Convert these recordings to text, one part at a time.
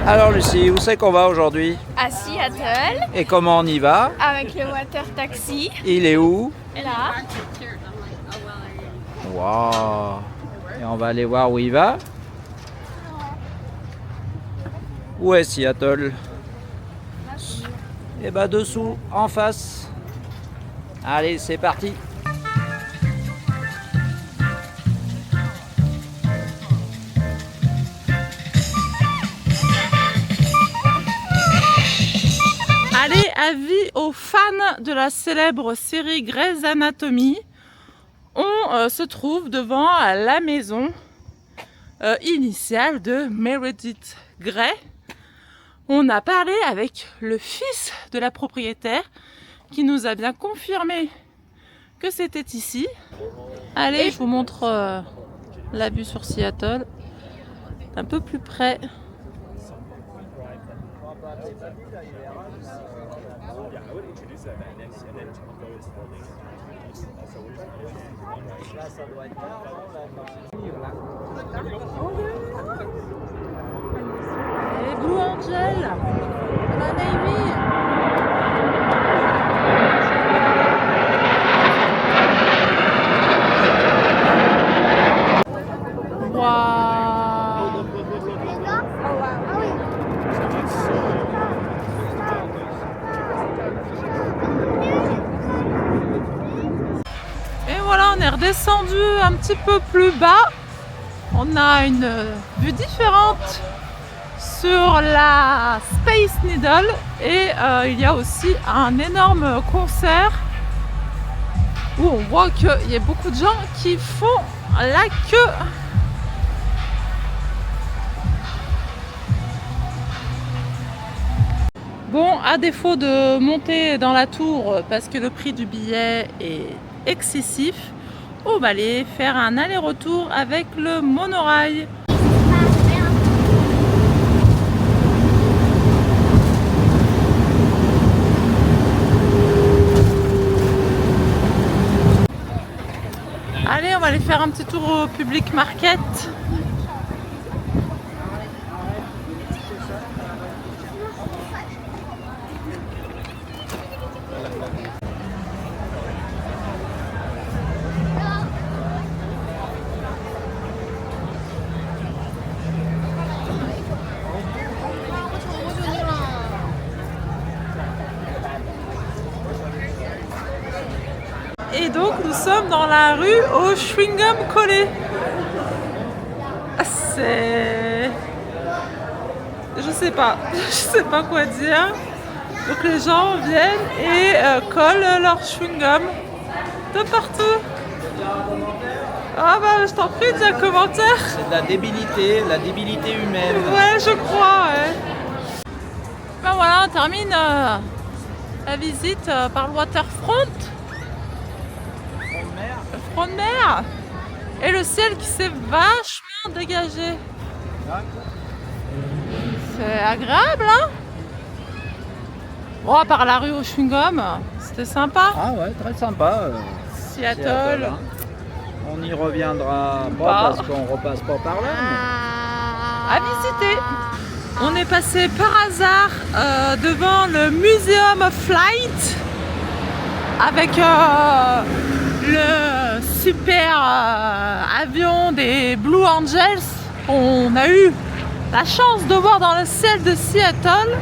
Alors Lucie, où c'est qu'on va aujourd'hui? À Seattle, Et comment on y va? avec le water taxi. Il est où? Là. Waouh! Et on va aller voir où il va? Où est Seattle? Et bah dessous, en face. Allez, c'est parti! Allez, avis aux fans de la célèbre série Grey's Anatomy, on se trouve devant la maison initiale de Meredith Grey. On a parlé avec le fils de la propriétaire qui nous a bien confirmé que c'était ici. Allez, je vous montre la vue sur Seattle, un peu plus près. Et Blue Angel, la Navy. Waouh. Et voilà, on est redescendu un petit peu plus bas. On a une vue différente sur la Space Needle et il y a aussi un énorme concert où on voit qu'il y a beaucoup de gens qui font la queue. Bon, à défaut de monter dans la tour parce que le prix du billet est excessif, on va aller faire un aller-retour avec le monorail. Allez, on va aller faire un petit tour au Public Market. Et donc nous sommes dans la rue au chewing-gum collé. C'est... je sais pas quoi dire. Donc les gens viennent et collent leur chewing-gum de partout. Ah bah je t'en prie, dis un commentaire. C'est de la débilité humaine. Ouais, je crois, ouais. Ben voilà, on termine la visite par le waterfront. Le front de mer. Et le ciel qui s'est vachement dégagé. C'est agréable, hein? Bon, à part la rue au chewing-gum, c'était sympa. Ah ouais, très sympa. Seattle. Hein. On y reviendra pas Pas. parce qu'on repasse pas par là. À visiter. On est passé par hasard devant le Museum of Flight avec le super avion des Blue Angels. On a eu la chance de voir dans le ciel de Seattle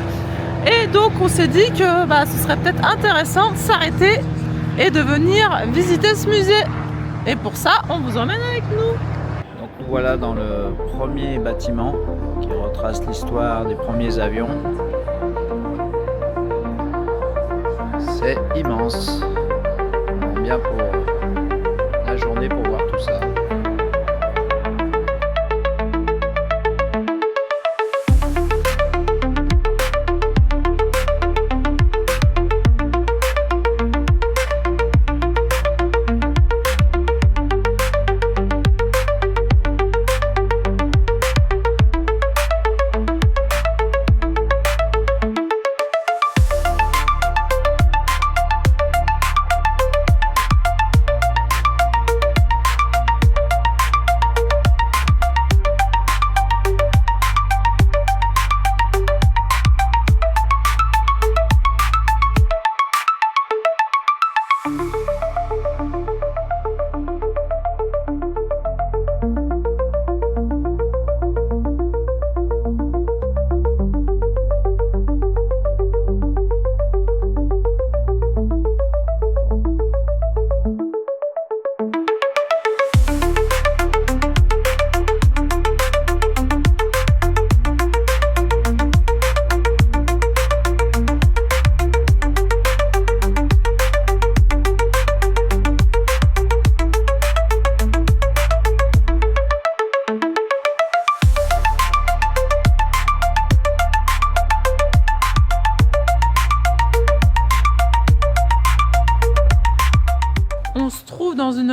et donc on s'est dit que ce serait peut-être intéressant de s'arrêter et de venir visiter ce musée. Et pour ça, on vous emmène avec nous. Donc nous voilà dans le premier bâtiment qui retrace l'histoire des premiers avions. C'est immense. Bien pour la journée pour voir tout ça.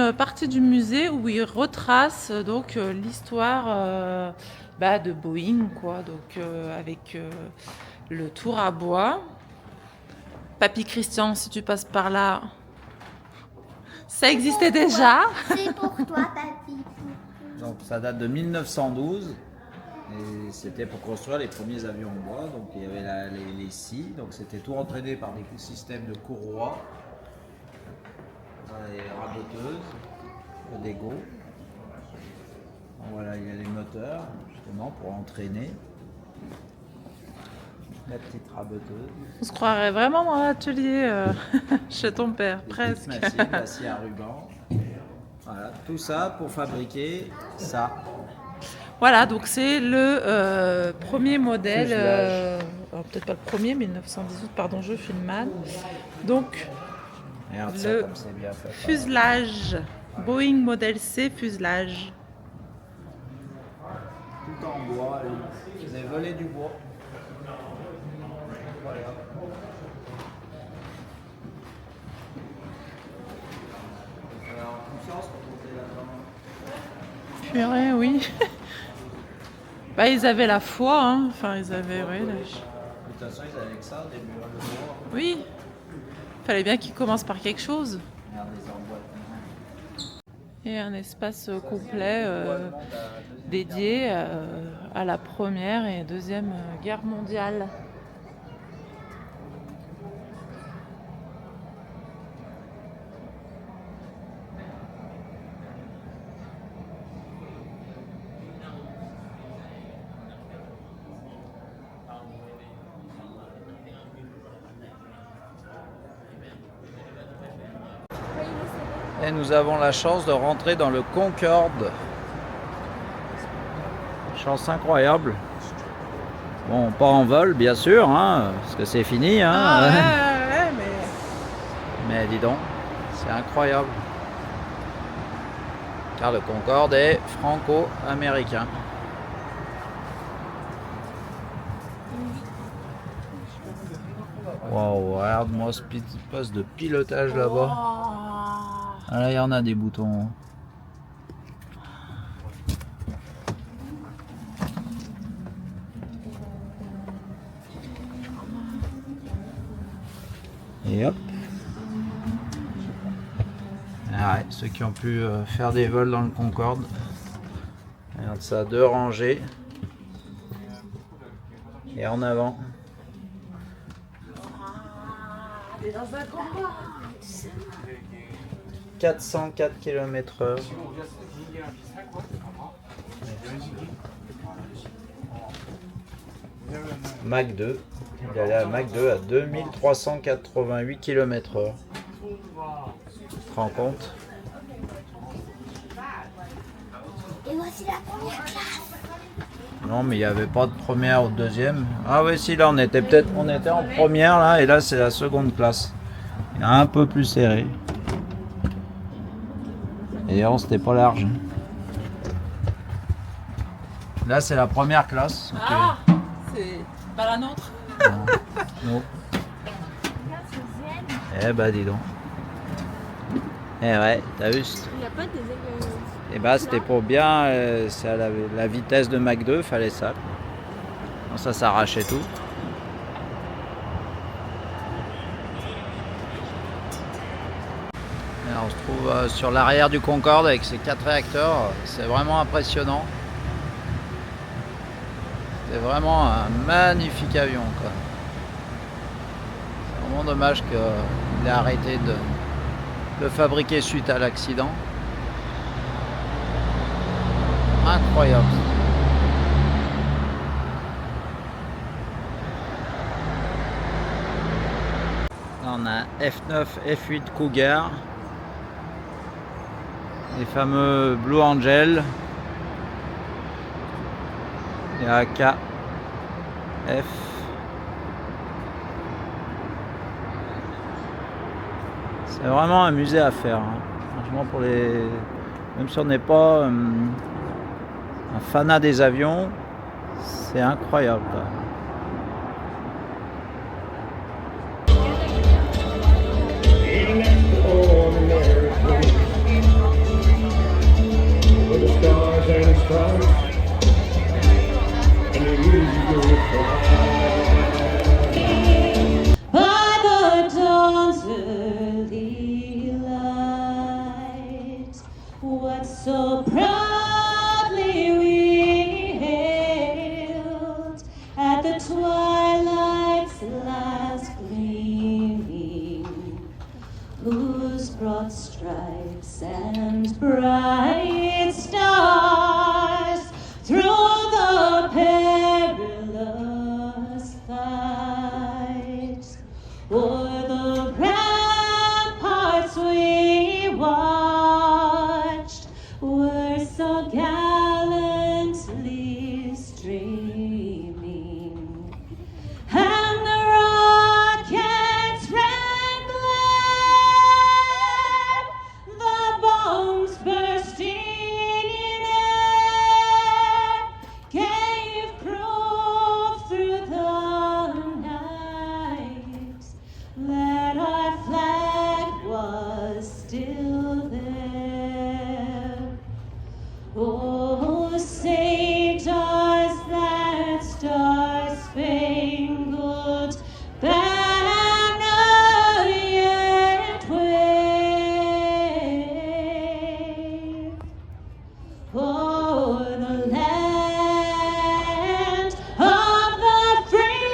une partie du musée où ils retracent donc l'histoire de Boeing, quoi. Donc avec le tour à bois. Papy Christian, si tu passes par là, ça existait déjà. C'est pour toi, papy. Donc ça date de 1912 et c'était pour construire les premiers avions en bois. Donc il y avait les scies, donc c'était tout entraîné par des systèmes de courroies, les raboteuses, des Go. Voilà, il y a les moteurs justement pour entraîner. La petite raboteuse. On se croirait vraiment dans l'atelier chez ton père, presque. Massive, l'acier à ruban. Voilà, tout ça pour fabriquer ça. Voilà, donc c'est le premier modèle, peut-être pas le premier, 1918, pardon, je filme mal. Donc, Regarde ça, comme c'est bien fait. fuselage, Boeing modèle C fuselage. Tout en bois, ils faisaient voler du bois. Voilà. Alors, confiance pour monter là-dedans. Purée, oui. Bah, ils avaient la foi, hein. Enfin, ils avaient, oui. De toute façon, ils avaient que ça, des murs de bois. Oui. Fallait bien qu'ils commencent par quelque chose. Regarde les emboîtements. Et un espace complet dédié à la Première et Deuxième Guerre mondiale. Et nous avons la chance de rentrer dans le Concorde. Chance incroyable. Bon, pas en vol, bien sûr, hein, parce que c'est fini. Hein. Ah, ouais, Mais dis donc, c'est incroyable. Car le Concorde est franco-américain. Waouh, regarde-moi ce poste de pilotage là-bas. Ah là, il y en a des boutons. Et hop. Ah ouais, ceux qui ont pu faire des vols dans le Concorde. Regarde ça, 2 rangées. Et en avant. T'es dans un combat. 404 km/h. Mach 2. Il est allé à Mach 2 à 2388 km/h. Tu te rends compte? Et voici la première classe. Non, mais il n'y avait pas de première ou de deuxième. Ah oui, si, là on était en première là, et là c'est la seconde classe. Il est un peu plus serré. Et d'ailleurs, c'était pas large. Là, c'est la première classe. Okay. Ah, c'est pas la nôtre. Non. Eh bah, dis donc. Eh ouais, t'as vu? Il n'y a pas des Eh bah, c'était pour bien. C'est à la vitesse de Mach 2, fallait ça. Bon, ça s'arrachait tout. On se trouve sur l'arrière du Concorde avec ses 4 réacteurs, c'est vraiment impressionnant. C'est vraiment un magnifique avion, quoi. C'est vraiment dommage qu'il ait arrêté de le fabriquer suite à l'accident. Incroyable. Là, on a un F9, F8 Cougar. Les fameux Blue Angel et AKF. C'est vraiment un musée à faire, hein. Franchement, pour les, même si on n'est pas un fanat des avions, c'est incroyable. stars and stripes, and the eagle flies. By the dawn's early light, what so proudly we hailed at the twilight's last gleaming, whose broad stripes and bright stars through the perilous fight o'er the ramparts we watched were so gallantly streaming, and the rockets red glare, the bombs bursting in air, gave proof through the night that our flag was still there. Oh, say does that star-spangled banner yet wave o'er the land of the free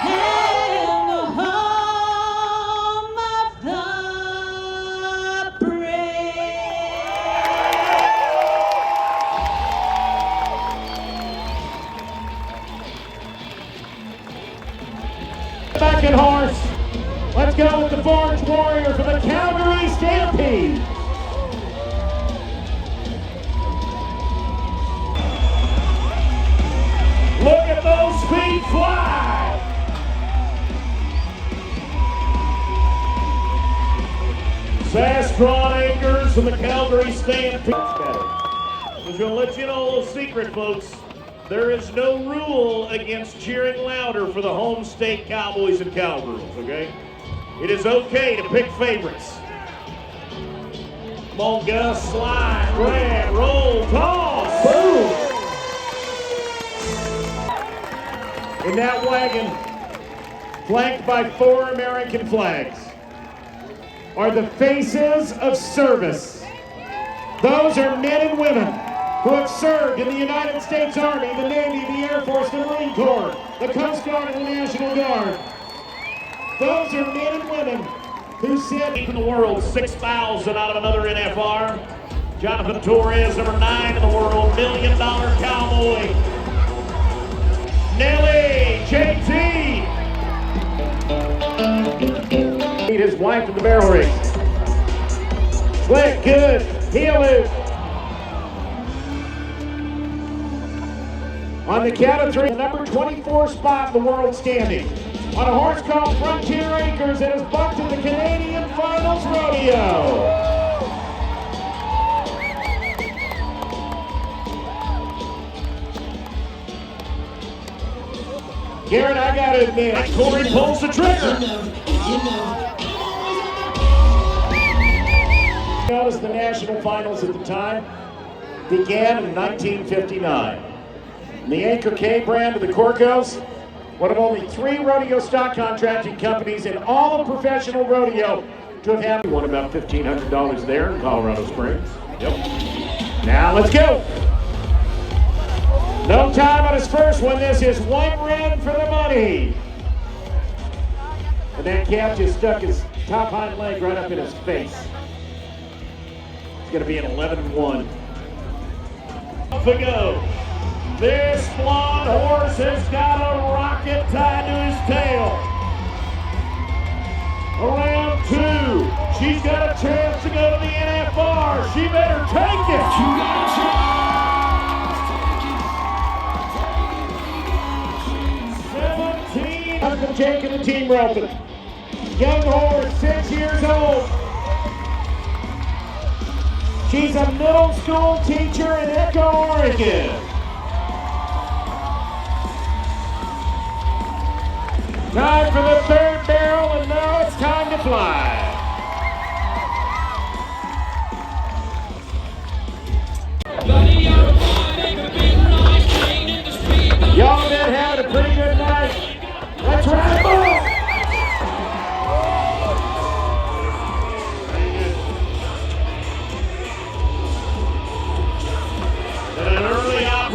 and the home of the brave. Second horse. Let's go with the Forge Warrior for the Calgary Stampede. Look at those feet fly. Sastron Acres from the Calgary Stampede. I was going to let you know a little secret, folks. There is no rule against cheering louder for the home state Cowboys and Cowgirls, okay? It is okay to pick favorites. Come on, Gus, slide, grab, roll, toss, boom! In that wagon, flanked by 4 American flags, are the faces of service. Those are men and women who have served in the United States Army, the Navy, the Air Force, the Marine Corps, the Coast Guard, and the National Guard. Those are men and women who said in the world 6,000 out of another NFR. Jonathan Torres, number 9 in the world, $1 million cowboy. Nelly, JT. Meet his wife in the barrel race. Slick, good, heel loop. On the count of 3, the number 24 spot in the world standing. On a horse called Frontier Acres that is booked at the Canadian Finals Rodeo. Garrett, I gotta admit, Corey pulls the trigger. Notice the national finals at the time began in 1959. The Anchor K brand of the Corcos, one of only 3 rodeo stock contracting companies in all of professional rodeo to have had. Won about $1,500 there in Colorado Springs. Yep. Now let's go. No time on his first one. This is 1 run for the money. And that calf just stuck his top hind leg right up in his face. It's going to be an 11-1. Off we go. This blonde horse has got a rocket tied to his tail. Around 2. She's got a chance to go to the NFR. She better take it. She got a chance. 17. Husband Jake and the team roping. Young horse, 6 years old. She's a middle school teacher in Echo, Oregon. Time for the 3rd barrel, and now it's time to fly.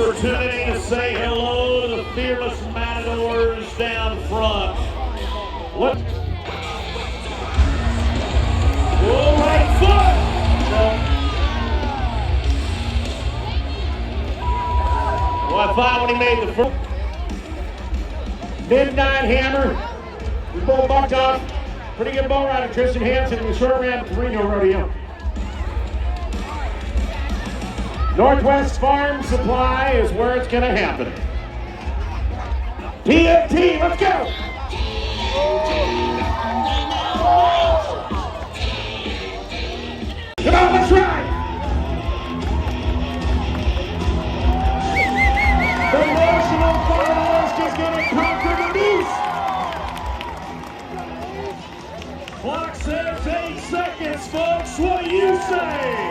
opportunity to say hello to the fearless Matadors down front. Look. Oh, right foot! Well, I thought when he made the first midnight hammer, the bull bucked off. Pretty good bull rider, Tristan Hansen in the short round at the Reno Rodeo. Northwest Farm Supply is where it's going to happen. PFT, let's go! Come on, let's ride! The National Finalist is going to conquer the noose! Clock says 8 seconds, folks. What do you say?